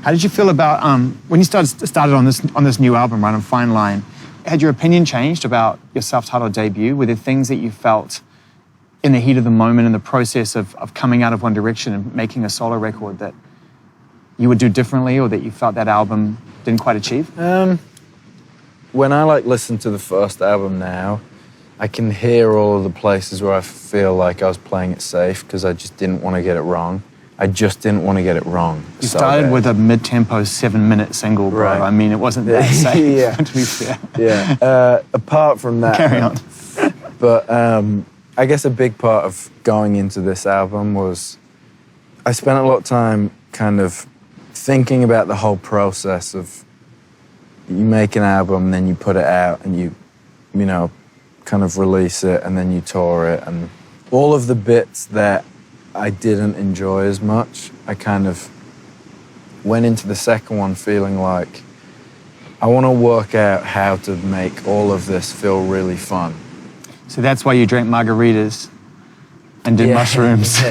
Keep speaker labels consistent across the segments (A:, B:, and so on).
A: How did you feel about when you started on this new album, right, on Fine Line? Had your opinion changed about your self-titled debut? Were there things that you felt in the heat of the moment, in the process of coming out of One Direction and making a solo record, that you would do differently, or that you felt that album didn't quite achieve?
B: When I listen to the first album now, I can hear all of the places where I feel like I was playing it safe because I just didn't want to get it wrong. I just didn't want to get it wrong.
A: You started with a mid-tempo 7-minute single, bro.
B: Right.
A: I mean, it wasn't that safe,
B: Yeah.
A: to be fair.
B: Yeah. Apart from that,
A: Carry on.
B: But I guess a big part of going into this album was I spent a lot of time kind of thinking about the whole process of you make an album, then you put it out, and you know, kind of release it, and then you tour it, and all of the bits that I didn't enjoy as much, I kind of went into the second one feeling like I want to work out how to make all of this feel really fun.
A: So that's why you drank margaritas and did mushrooms.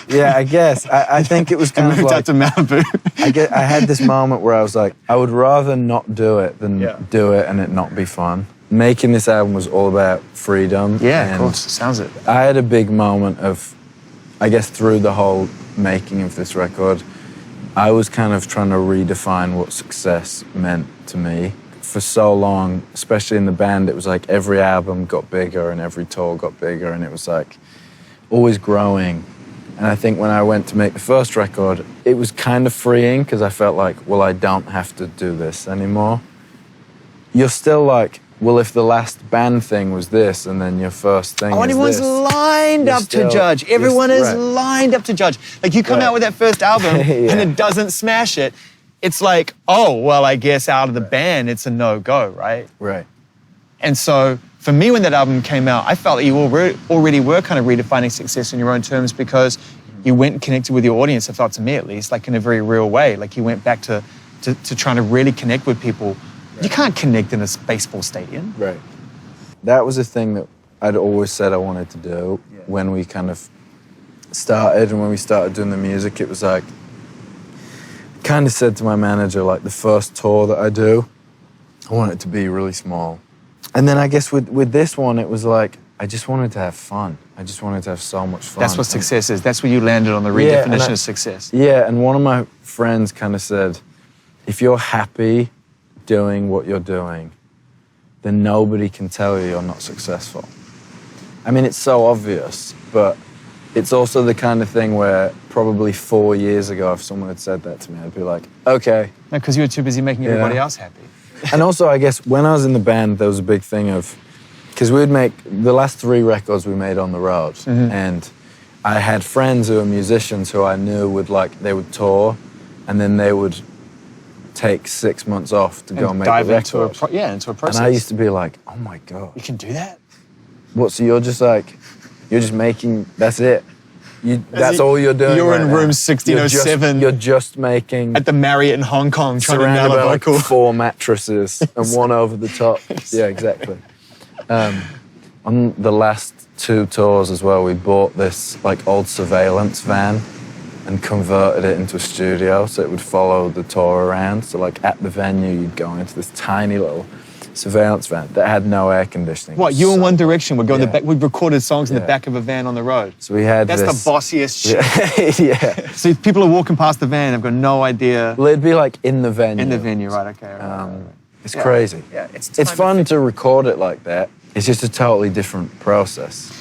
B: Yeah, I guess. I think it was kind of
A: moved
B: like...
A: out to Malibu.
B: I had this moment where I was like, I would rather not do it than do it and it not be fun. Making this album was all about freedom.
A: Yeah, of course, sounds it.
B: I had a big moment of, I guess through the whole making of this record, I was kind of trying to redefine what success meant to me. For so long, especially in the band, it was like every album got bigger and every tour got bigger, and it was like always growing. And I think when I went to make the first record, it was kind of freeing because I felt like, well, I don't have to do this anymore. You're still like, well, if the last band thing was this and then your first thing is
A: everyone's
B: this,
A: lined up to judge. Everyone is lined up to judge. Like, you come out with that first album and it doesn't smash it. It's like, oh, well, I guess out of the band, it's a no-go, right?
B: Right.
A: And so for me, when that album came out, I felt that you already were kind of redefining success in your own terms, because you went and connected with your audience, it felt to me at least, like in a very real way. Like you went back to trying to really connect with people. Right. You can't connect in a baseball stadium.
B: Right. That was a thing that I'd always said I wanted to do when we kind of started, and when we started doing the music. It was like, kind of said to my manager, like, the first tour that I do, I want it to be really small. And then I guess with this one, it was like, I just wanted to have fun. I just wanted to have so much fun.
A: That's what success is. That's where you landed on the redefinition of success.
B: Yeah, and one of my friends kind of said, if you're happy doing what you're doing, then nobody can tell you you're not successful. I mean, it's so obvious, but it's also the kind of thing where probably 4 years ago, if someone had said that to me, I'd be like, okay.
A: No, because you were too busy making everybody else happy.
B: And also, I guess, when I was in the band, there was a big thing of, because we would make, the last 3 records we made on the road, and I had friends who were musicians who I knew would they would tour, and then they would take 6 months off to go and make
A: dive
B: the
A: into
B: record.
A: into a process.
B: And I used to be like, oh my God.
A: You can do that?
B: What, so you're just making, that's it? That's all you're doing.
A: You're
B: right
A: in
B: now.
A: room 1607.
B: You're just making...
A: At the Marriott in Hong Kong, trying to nail
B: surrounded
A: a
B: by
A: vocal.
B: 4 mattresses and one over the top. Yeah, exactly. On the last 2 tours as well, we bought this old surveillance van and converted it into a studio so it would follow the tour around. So at the venue, you'd go into this tiny little surveillance van that had no air conditioning.
A: What, you and One Direction would go in the back, we recorded songs in the back of a van on the road.
B: So we had
A: That's
B: this...
A: the bossiest shit.
B: Yeah.
A: So people are walking past the van, I've got no idea.
B: Well, it'd be in the venue.
A: In the venue, right, okay. Right.
B: It's crazy.
A: Yeah,
B: it's fun to record it like that. It's just a totally different process.